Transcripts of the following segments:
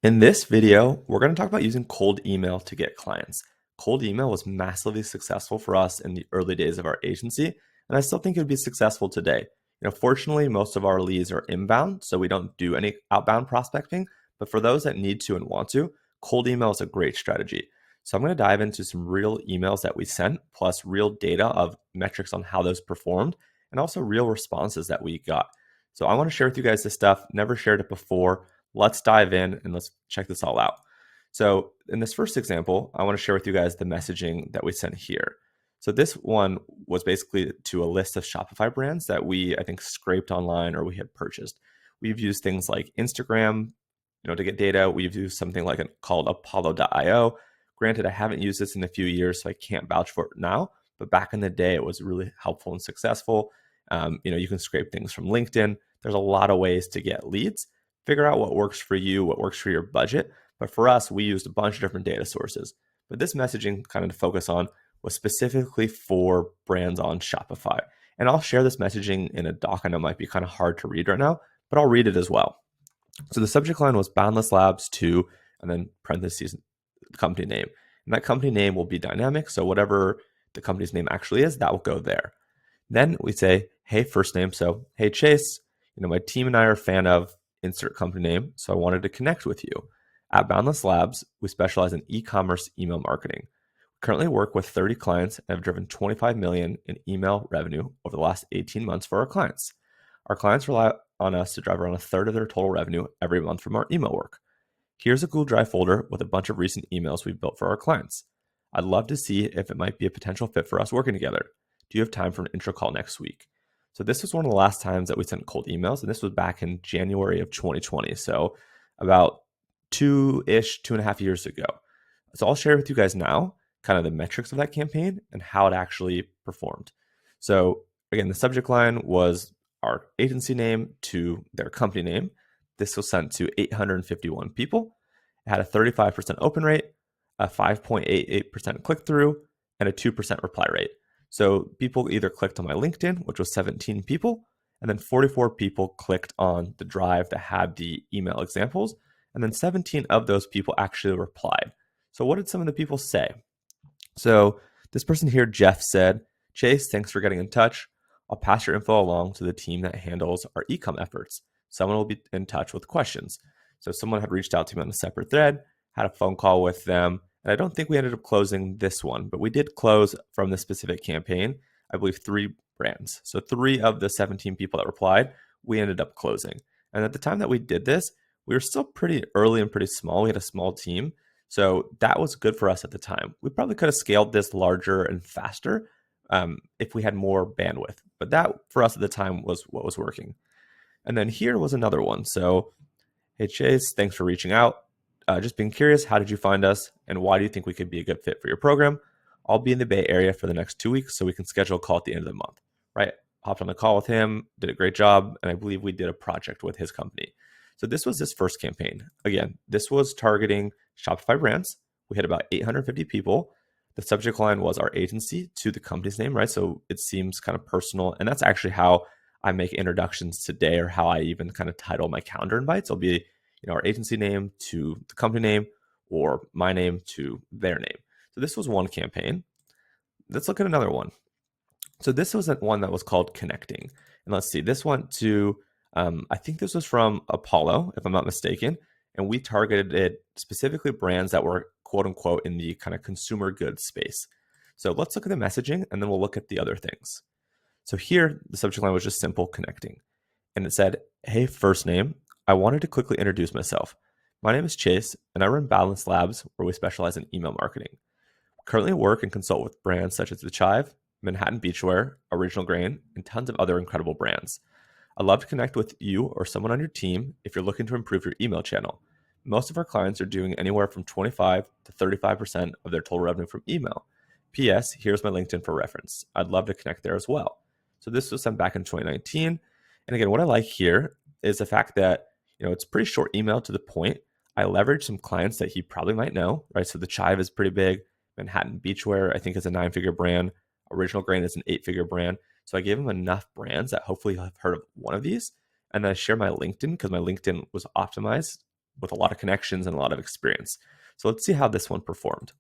In this video, we're going to talk about using cold email to get clients. Cold email was massively successful for us in the early days of our agency, and I still think it would be successful today. Fortunately, most of our leads are inbound, so we don't do any outbound prospecting. But for those that need to and want to, cold email is a great strategy. So I'm going to dive into some real emails that we sent, plus real data of metrics on how those performed, and also real responses that we got. So I want to share with you guys this stuff. Never shared it before. Let's dive in and let's check this all out. So in this first example, I want to share with you guys the messaging that we sent here. So this one was basically to a list of Shopify brands that I think, scraped online or we had purchased. We've used things like Instagram, to get data. We've used something called Apollo.io. Granted, I haven't used this in a few years, so I can't vouch for it now. But back in the day, it was really helpful and successful. You can scrape things from LinkedIn. There's a lot of ways to get leads. Figure out what works for you, what works for your budget. But for us, we used a bunch of different data sources. But this messaging kind of to focus on was specifically for brands on Shopify. And I'll share this messaging in a doc. I know it might be kind of hard to read right now, but I'll read it as well. So the subject line was Boundless Labs 2, and then parentheses, the company name. And that company name will be dynamic. So whatever the company's name actually is, that will go there. Then we say, hey, first name. So, hey, Chase, my team and I are a fan of insert company name. So I wanted to connect with you. At Boundless Labs, we specialize in e-commerce email marketing. We currently work with 30 clients and have driven 25 million in email revenue over the last 18 months for our clients. Our clients rely on us to drive around a third of their total revenue every month from our email work. Here's a Google Drive folder with a bunch of recent emails we've built for our clients. I'd love to see if it might be a potential fit for us working together. Do you have time for an intro call next week? So this was one of the last times that we sent cold emails, and this was back in January of 2020. So about 2.5 years ago. So I'll share with you guys now kind of the metrics of that campaign and how it actually performed. So again, the subject line was our agency name to their company name. This was sent to 851 people. It had a 35% open rate, a 5.88% click-through, and a 2% reply rate. So people either clicked on my LinkedIn, which was 17 people, and then 44 people clicked on the drive that had the email examples, and then 17 of those people actually replied. So what did some of the people say? So this person here, Jeff, said, Chase, thanks for getting in touch. I'll pass your info along to the team that handles our e-com efforts. Someone will be in touch with questions. So someone had reached out to me on a separate thread, had a phone call with them, and I don't think we ended up closing this one, but we did close from this specific campaign, I believe 3 brands. So 3 of the 17 people that replied, we ended up closing. And at the time that we did this, we were still pretty early and pretty small. We had a small team. So that was good for us at the time. We probably could have scaled this larger and faster if we had more bandwidth. But that for us at the time was what was working. And then here was another one. So, hey, Chase, thanks for reaching out. Just being curious, how did you find us? And why do you think we could be a good fit for your program? I'll be in the Bay Area for the next 2 weeks, so we can schedule a call at the end of the month. Right? Hopped on the call with him, did a great job, and I believe we did a project with his company. So this was his first campaign. Again, this was targeting Shopify brands. We had about 850 people. The subject line was our agency to the company's name, right? So it seems kind of personal. And that's actually how I make introductions today, or how I even kind of title my calendar invites. It'll be, our agency name to the company name, or my name to their name. So this was one campaign. Let's look at another one. So this was one that was called Connecting. And let's see, this went to, I think this was from Apollo, if I'm not mistaken. And we targeted it specifically brands that were quote unquote in the kind of consumer goods space. So let's look at the messaging, and then we'll look at the other things. So here, the subject line was just simple Connecting. And it said, hey, first name, I wanted to quickly introduce myself. My name is Chase, and I run Boundless Labs, where we specialize in email marketing. Currently work and consult with brands such as The Chive, Manhattan Beachwear, Original Grain, and tons of other incredible brands. I'd love to connect with you or someone on your team if you're looking to improve your email channel. Most of our clients are doing anywhere from 25 to 35% of their total revenue from email. P.S. Here's my LinkedIn for reference. I'd love to connect there as well. So this was sent back in 2019. And again, what I like here is the fact that, it's pretty short email to the point. I leveraged some clients that he probably might know, right? So The Chive is pretty big. Manhattan Beachwear, I think, is a 9-figure brand. Original Grain is an 8-figure brand. So I gave him enough brands that hopefully he'll have heard of one of these. And then I share my LinkedIn, because my LinkedIn was optimized with a lot of connections and a lot of experience. So let's see how this one performed.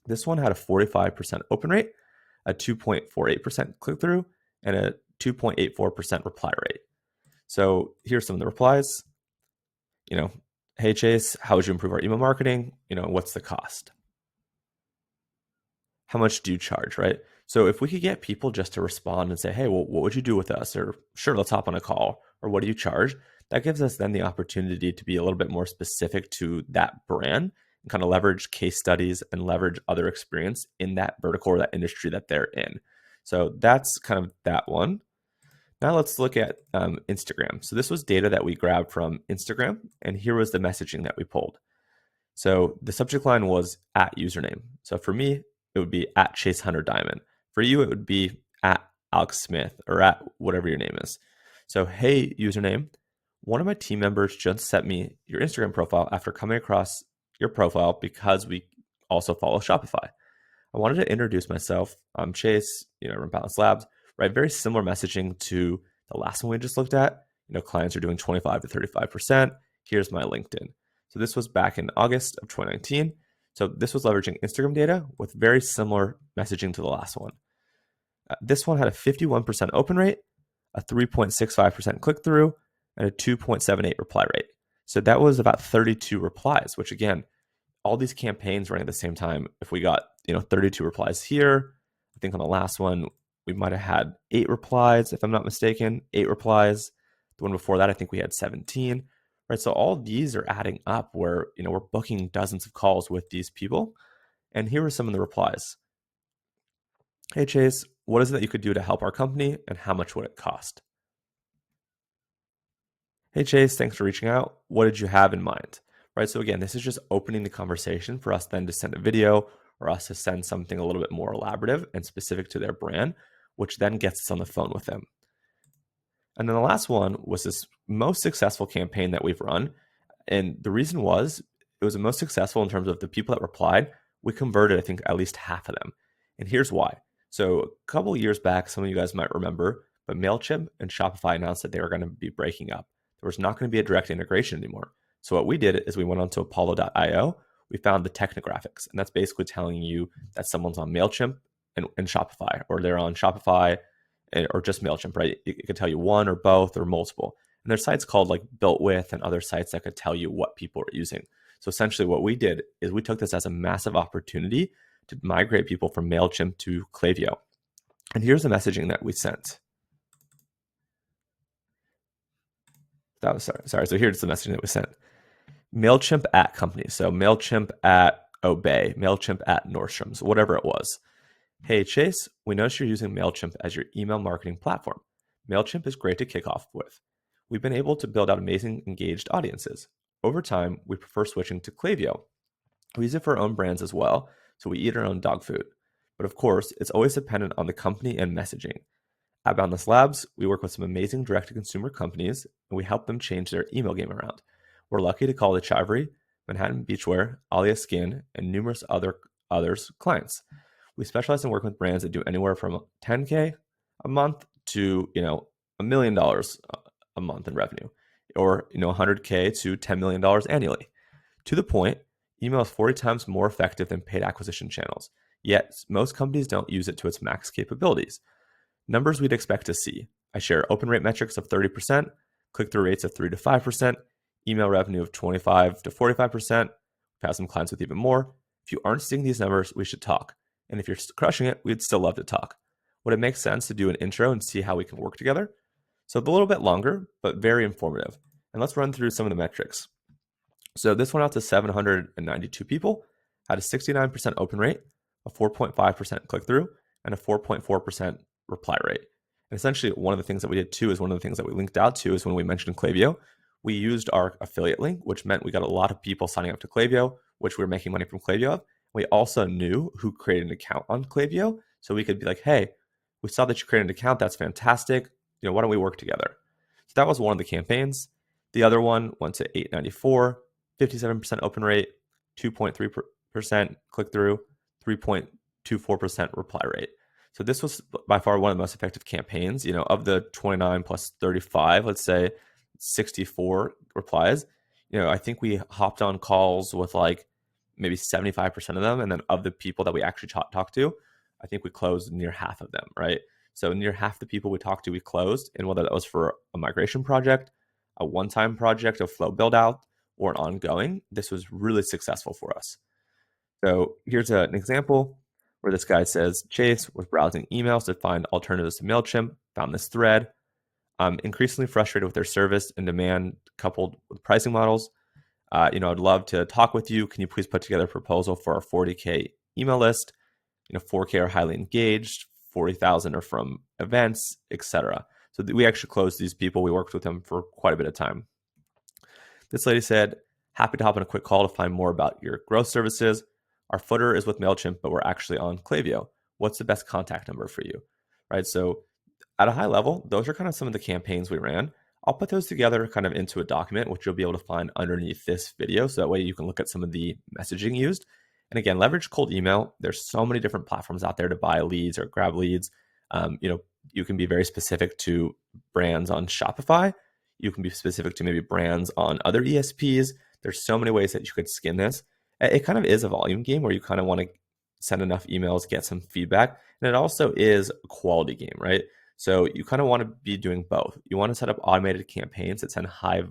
This one had a 45% open rate, a 2.48% click through, and a 2.84% reply rate. So here's some of the replies. Hey Chase, how would you improve our email marketing? What's the cost? How much do you charge, right? So if we could get people just to respond and say, hey, well, what would you do with us? Or sure, let's hop on a call. Or what do you charge? That gives us then the opportunity to be a little bit more specific to that brand and kind of leverage case studies and leverage other experience in that vertical or that industry that they're in. So that's kind of that one. Now let's look at Instagram. So this was data that we grabbed from Instagram, and here was the messaging that we pulled. So the subject line was at username. So for me, it would be at Chase Hunter Diamond. For you, it would be at Alex Smith or at whatever your name is. So, hey, username, one of my team members just sent me your Instagram profile after coming across your profile because we also follow Shopify. I wanted to introduce myself. I'm Chase, I run Balance Labs, right? Very similar messaging to the last one we just looked at. Clients are doing 25 to 35%. Here's my LinkedIn. So this was back in August of 2019. So this was leveraging Instagram data with very similar messaging to the last one. This one had a 51% open rate, a 3.65% click through, and a 2.78 reply rate. So that was about 32 replies, which again, all these campaigns running at the same time, if we got 32 replies here, I think on the last one, we might have had 8 replies, if I'm not mistaken, 8 replies. The one before that, I think we had 17. Right, so all these are adding up where we're booking dozens of calls with these people. And here are some of the replies. Hey Chase, what is it that you could do to help our company and how much would it cost? Hey Chase, thanks for reaching out. What did you have in mind? Right, so again, this is just opening the conversation for us then to send a video or us to send something a little bit more elaborative and specific to their brand, which then gets us on the phone with them. And then the last one was this most successful campaign that we've run. And the reason was it was the most successful in terms of the people that replied. We converted, I think, at least half of them. And here's why. So a couple of years back, some of you guys might remember, but MailChimp and Shopify announced that they were going to be breaking up. There was not going to be a direct integration anymore. So what we did is we went onto Apollo.io. We found the technographics, and that's basically telling you that someone's on MailChimp and Shopify, or they're on Shopify or just MailChimp, right? It could tell you one or both or multiple. And there's sites called like Built With and other sites that could tell you what people are using. So essentially what we did is we took this as a massive opportunity to migrate people from MailChimp to Klaviyo. And here's the messaging that we sent. That was sorry. So here's the messaging that we sent. MailChimp at company. So MailChimp at Obey, MailChimp at Nordstrom's, whatever it was. Hey Chase, we noticed you're using MailChimp as your email marketing platform. MailChimp is great to kick off with. We've been able to build out amazing engaged audiences. Over time, we prefer switching to Klaviyo. We use it for our own brands as well, so we eat our own dog food. But of course, it's always dependent on the company and messaging. At Boundless Labs, we work with some amazing direct-to-consumer companies, and we help them change their email game around. We're lucky to call the Chivery, Manhattan Beachwear, Alia Skin, and numerous others clients. We specialize in working with brands that do anywhere from $10K a month to $1 million a month in revenue, or $100K to $10 million annually. To the point, email is 40 times more effective than paid acquisition channels. Yet most companies don't use it to its max capabilities. Numbers we'd expect to see. I share open rate metrics of 30%, click-through rates of 3 to 5%, email revenue of 25 to 45%. We've had some clients with even more. If you aren't seeing these numbers, we should talk. And if you're crushing it, we'd still love to talk. Would it make sense to do an intro and see how we can work together? So it's a little bit longer, but very informative. And let's run through some of the metrics. So this went out to 792 people, had a 69% open rate, a 4.5% click-through, and a 4.4% reply rate. And essentially, one of the things that we did too is one of the things that we linked out to is when we mentioned Klaviyo, we used our affiliate link, which meant we got a lot of people signing up to Klaviyo, which we were making money from Klaviyo of. We also knew who created an account on Klaviyo, so we could be like, hey, we saw that you created an account. That's fantastic. Why don't we work together? So that was one of the campaigns. The other one went to 894, 57% open rate, 2.3% click-through, 3.24% reply rate. So this was by far one of the most effective campaigns. Of the 29 plus 35, let's say 64 replies, I think we hopped on calls with like maybe 75% of them. And then of the people that we actually talked to, I think we closed near half of them, right? So near half the people we talked to, we closed. And whether that was for a migration project, a one-time project, a flow build out, or an ongoing, this was really successful for us. So here's an example where this guy says, Chase was browsing emails to find alternatives to MailChimp, found this thread. I'm increasingly frustrated with their service and demand coupled with pricing models. I'd love to talk with you. Can you please put together a proposal for our 40K email list? 4K are highly engaged, 40,000 are from events, etc. So we actually closed these people. We worked with them for quite a bit of time. This lady said, happy to hop on a quick call to find more about your growth services. Our footer is with MailChimp, but we're actually on Klaviyo. What's the best contact number for you? Right. So at a high level, those are kind of some of the campaigns we ran. I'll put those together kind of into a document, which you'll be able to find underneath this video. So that way you can look at some of the messaging used. And again, leverage cold email. There's so many different platforms out there to buy leads or grab leads. You can be very specific to brands on Shopify. You can be specific to maybe brands on other ESPs. There's so many ways that you could skin this. It kind of is a volume game where you kind of want to send enough emails, get some feedback. And it also is a quality game, right? So you kind of want to be doing both. You want to set up automated campaigns that send high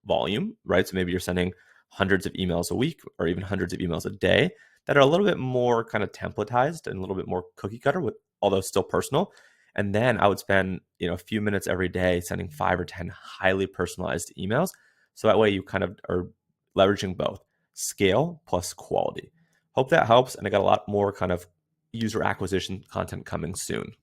volume, right? So maybe you're sending hundreds of emails a week or even hundreds of emails a day that are a little bit more kind of templatized and a little bit more cookie cutter, although still personal. And then I would spend a few minutes every day sending 5 or 10 highly personalized emails. So that way you kind of are leveraging both scale plus quality. Hope that helps. And I got a lot more kind of user acquisition content coming soon.